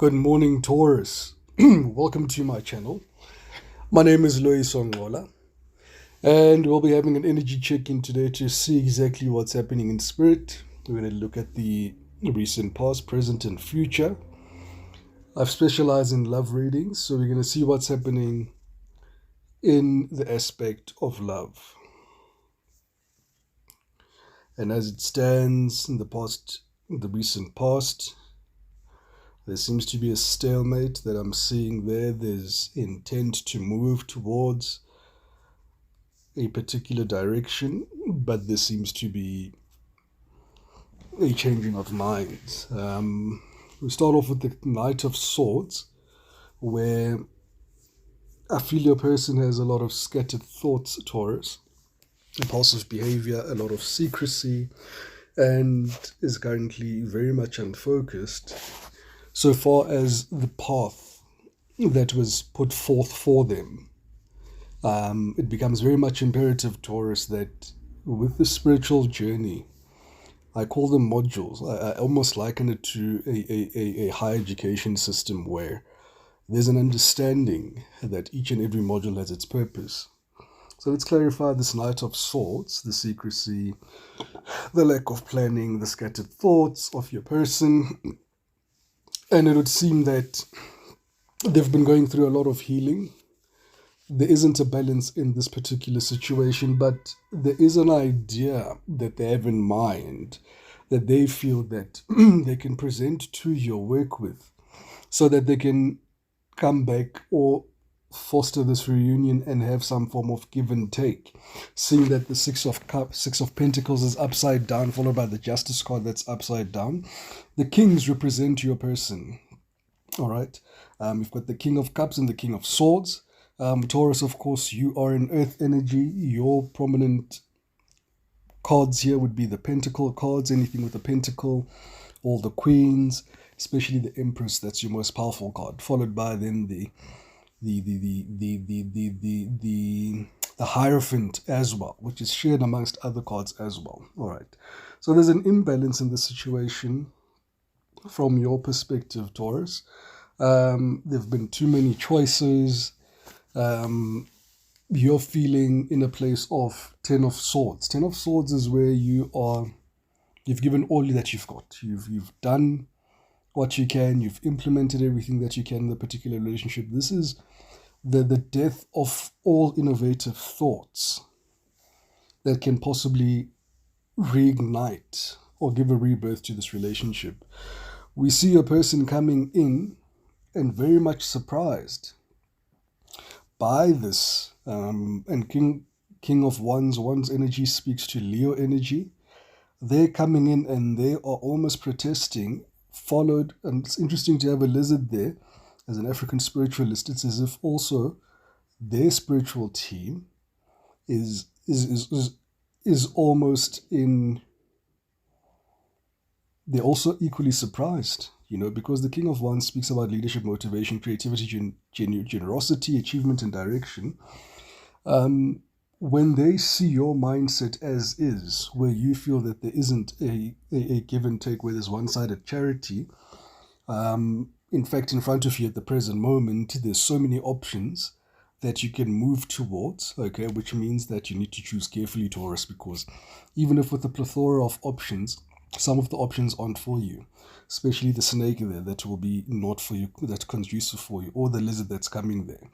Good morning, Taurus. Welcome to my channel. My name is Lois Ongola, and we'll be having an energy check-in today to see exactly what's happening in spirit. We're going to look at the recent past, present, and future. I've specialized in love readings, so we're going to see what's happening in the aspect of love. And as it stands in the recent past, there seems to be a stalemate that I'm seeing there. There's intent to move towards a particular direction, but there seems to be a changing of minds. We start off with the Knight of Swords, where I feel your person has a lot of scattered thoughts, Taurus, impulsive behavior, a lot of secrecy, and is currently very much unfocused so far as the path that was put forth for them. It becomes very much imperative, Taurus, that with the spiritual journey, I call them modules. I almost liken it to a higher education system where there's an understanding that each and every module has its purpose. So let's clarify this Knight of Swords, the secrecy, the lack of planning, the scattered thoughts of your person. And it would seem that they've been going through a lot of healing. There isn't a balance in this particular situation, but there is an idea that they have in mind that they feel that they can present to your work with so that they can come back or foster this reunion and have some form of give and take. Seeing that the Six of Pentacles is upside down, followed by the Justice card that's upside down. The Kings represent your person. All right. You've got the King of Cups and the King of Swords. Taurus, of course, you are an earth energy. Your prominent cards here would be the Pentacle cards, anything with a pentacle, all the Queens, especially the Empress. That's your most powerful card, followed by then the Hierophant as well, which is shared amongst other cards as well. All right. So there's an imbalance in the situation from your perspective, Taurus. There've been too many choices. You're feeling in a place of Ten of Swords. Ten of Swords is where you've given all that you've got. You've done what you can. You've implemented everything that you can in the particular relationship. This is the death of all innovative thoughts that can possibly reignite or give a rebirth to this relationship. We see a person coming in and very much surprised by this. And King of Wands energy speaks to Leo energy. They're coming in and they are almost protesting, followed, and it's interesting to have a lizard there as an African spiritualist. It's as if also their spiritual team is almost in, they're also equally surprised, because the King of Wands speaks about leadership, motivation, creativity, generosity, achievement, and direction. When they see your mindset as is, where you feel that there isn't a give and take, where there's one-sided charity, in fact, in front of you at the present moment, there's so many options that you can move towards, okay, which means that you need to choose carefully, Taurus, because even if with a plethora of options, some of the options aren't for you, especially the snake there that will be not for you, that's conducive for you, or the lizard that's coming there.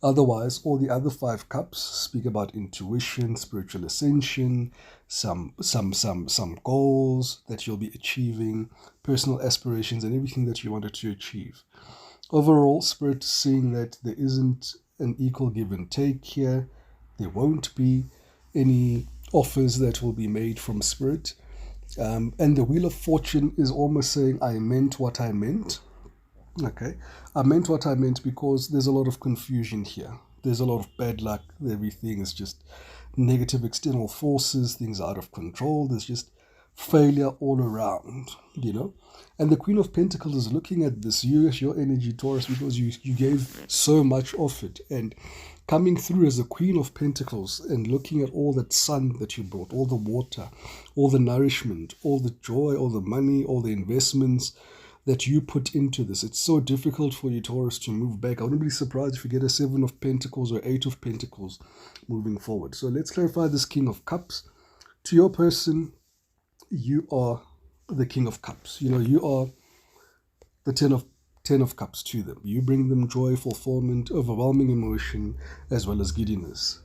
Otherwise, all the other 5 cups speak about intuition, spiritual ascension, some goals that you'll be achieving, personal aspirations, and everything that you wanted to achieve. Overall, Spirit is seeing that there isn't an equal give and take here. There won't be any offers that will be made from Spirit. And the Wheel of Fortune is almost saying, I meant what I meant. Okay. I meant what I meant because there's a lot of confusion here. There's a lot of bad luck. Everything is just negative external forces. Things are out of control. There's just failure all around, And the Queen of Pentacles is looking at this, your energy, Taurus, because you gave so much of it. And coming through as the Queen of Pentacles and looking at all that sun that you brought, all the water, all the nourishment, all the joy, all the money, all the investments, that you put into this. It's so difficult for you, Taurus, to move back. I wouldn't be surprised if you get a Seven of Pentacles or Eight of Pentacles moving forward. So let's clarify this King of Cups. To your person, you are the King of Cups. You are the Ten of Cups to them. You bring them joy, fulfillment, overwhelming emotion, as well as giddiness.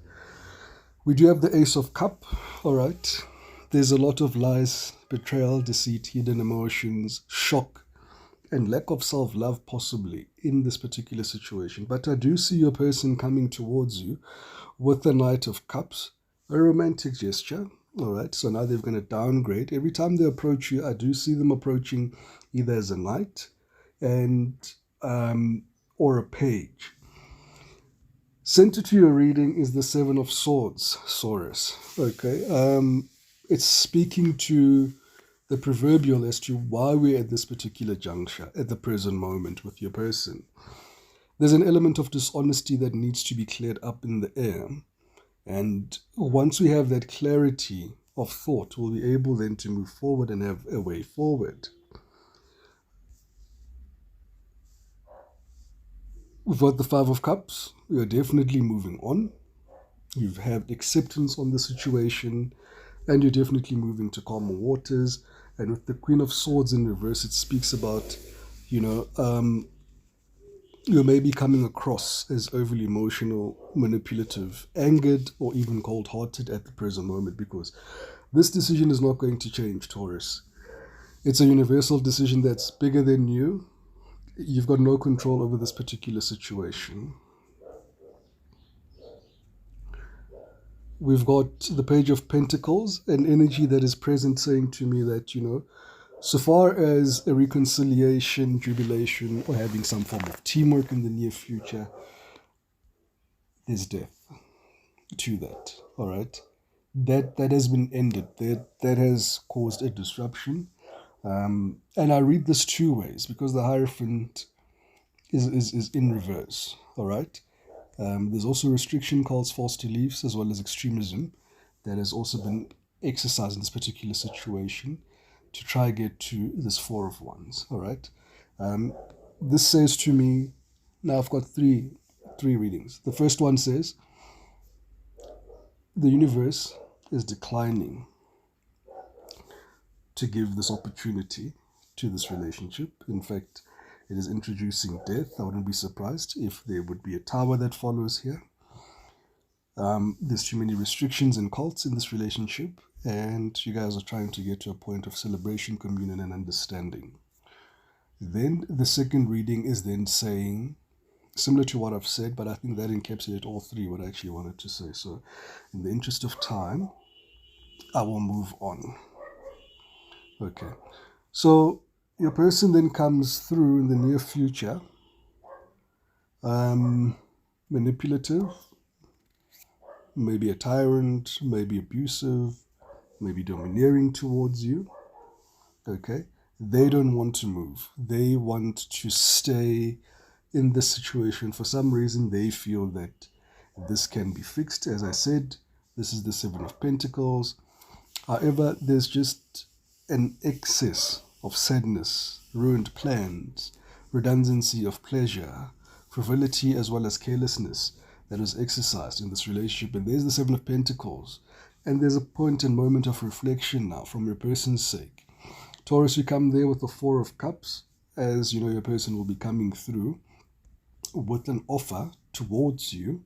We do have the Ace of Cup, all right. There's a lot of lies, betrayal, deceit, hidden emotions, shock, and lack of self-love possibly in this particular situation. But I do see your person coming towards you with the Knight of Cups, a romantic gesture. All right, so now they're going to downgrade. Every time they approach you, I do see them approaching either as a knight and or a page. Center to your reading is the Seven of Swords, Taurus. Okay, it's speaking to the proverbial as to why we're at this particular juncture, at the present moment with your person. There's an element of dishonesty that needs to be cleared up in the air. And once we have that clarity of thought, we'll be able then to move forward and have a way forward. We've got the Five of Cups. We are definitely moving on. You've had acceptance on the situation, and you're definitely moving to calmer waters. And with the Queen of Swords in reverse, it speaks about, you may be coming across as overly emotional, manipulative, angered, or even cold-hearted at the present moment, because this decision is not going to change, Taurus. It's a universal decision that's bigger than you. You've got no control over this particular situation. We've got the Page of Pentacles, an energy that is present saying to me that, so far as a reconciliation, jubilation, or having some form of teamwork in the near future, there's death to that, all right? That has been ended. That has caused a disruption. And I read this two ways because the Hierophant is in reverse, all right? There's also restriction, calls, false beliefs, as well as extremism that has also been exercised in this particular situation to try get to this Four of Wands, all right? This says to me, now I've got three readings. The first one says, the universe is declining to give this opportunity to this relationship. In fact, it is introducing death. I wouldn't be surprised if there would be a tower that follows here. There's too many restrictions and cults in this relationship, and you guys are trying to get to a point of celebration, communion, and understanding. Then the second reading is then saying, similar to what I've said, but I think that encapsulates all three, what I actually wanted to say. So in the interest of time, I will move on. Okay. So your person then comes through in the near future, manipulative, maybe a tyrant, maybe abusive, maybe domineering towards you. Okay. They don't want to move. They want to stay in this situation. For some reason, they feel that this can be fixed. As I said, this is the Seven of Pentacles. However, there's just an excess of sadness, ruined plans, redundancy of pleasure, frivolity, as well as carelessness that was exercised in this relationship. And there's the Seven of Pentacles. And there's a point and moment of reflection now from your person's sake. Taurus, you come there with the Four of Cups, as you know your person will be coming through with an offer towards you,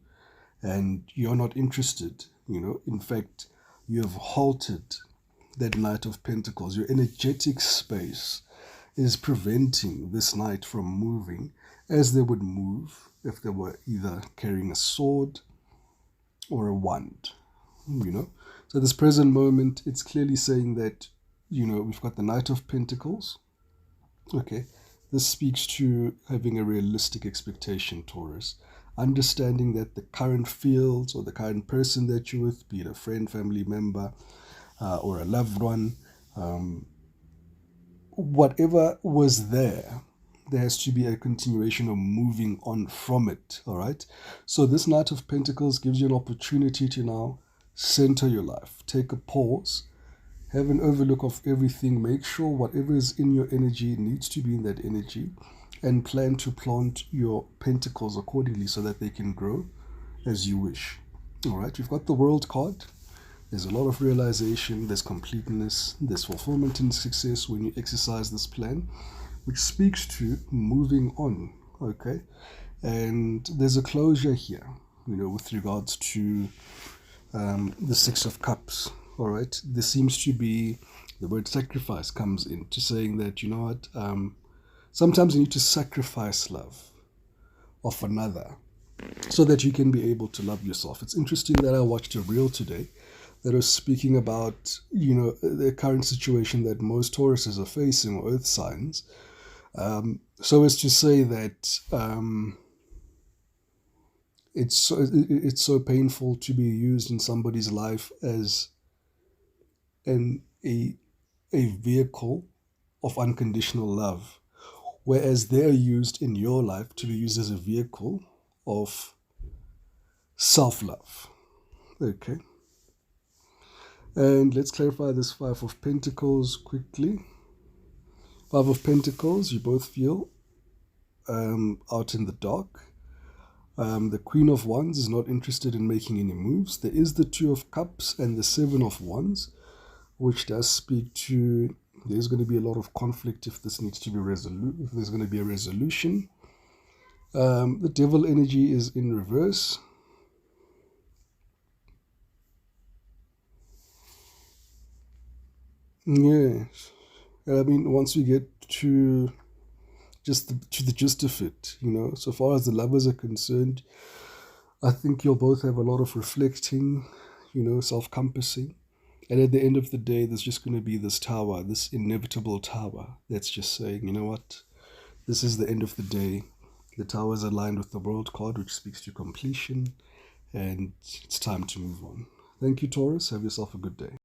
and you're not interested. In fact, you have halted that Knight of Pentacles. Your energetic space is preventing this knight from moving as they would move if they were either carrying a sword or a wand. So this present moment, it's clearly saying that we've got the Knight of Pentacles. Okay, this speaks to having a realistic expectation, Taurus. Understanding that the current fields or the current person that you're with, be it a friend, family member, or a loved one, whatever was there has to be a continuation of moving on from it, all right? So this Knight of Pentacles gives you an opportunity to now center your life, take a pause, Have an overlook of everything. Make sure whatever is in your energy needs to be in that energy, and plan to plant your pentacles accordingly so that they can grow as you wish. All right, you've got the World card. There's a lot of realization, there's completeness, there's fulfillment and success when you exercise this plan, which speaks to moving on, okay? And there's a closure here, with regards to the Six of Cups, all right? There seems to be, the word sacrifice comes into saying that, sometimes you need to sacrifice love of another so that you can be able to love yourself. It's interesting that I watched a reel today that was speaking about, the current situation that most Tauruses are facing, or earth signs. So as to say that it's so painful to be used in somebody's life as a vehicle of unconditional love, whereas they're used in your life to be used as a vehicle of self-love. Okay. And let's clarify this Five of Pentacles quickly. Five of Pentacles, you both feel out in the dark. The Queen of Wands is not interested in making any moves. There is the Two of Cups and the Seven of Wands, which does speak to there's going to be a lot of conflict if this needs to be resolute. If there's going to be a resolution. The Devil energy is in reverse. Yes. I mean, once we get to the gist of it, so far as the lovers are concerned, I think you'll both have a lot of reflecting, self-compassing. And at the end of the day, there's just going to be this tower, this inevitable tower that's just saying, you know what, this is the end of the day. The tower is aligned with the World card, which speaks to completion, and it's time to move on. Thank you, Taurus. Have yourself a good day.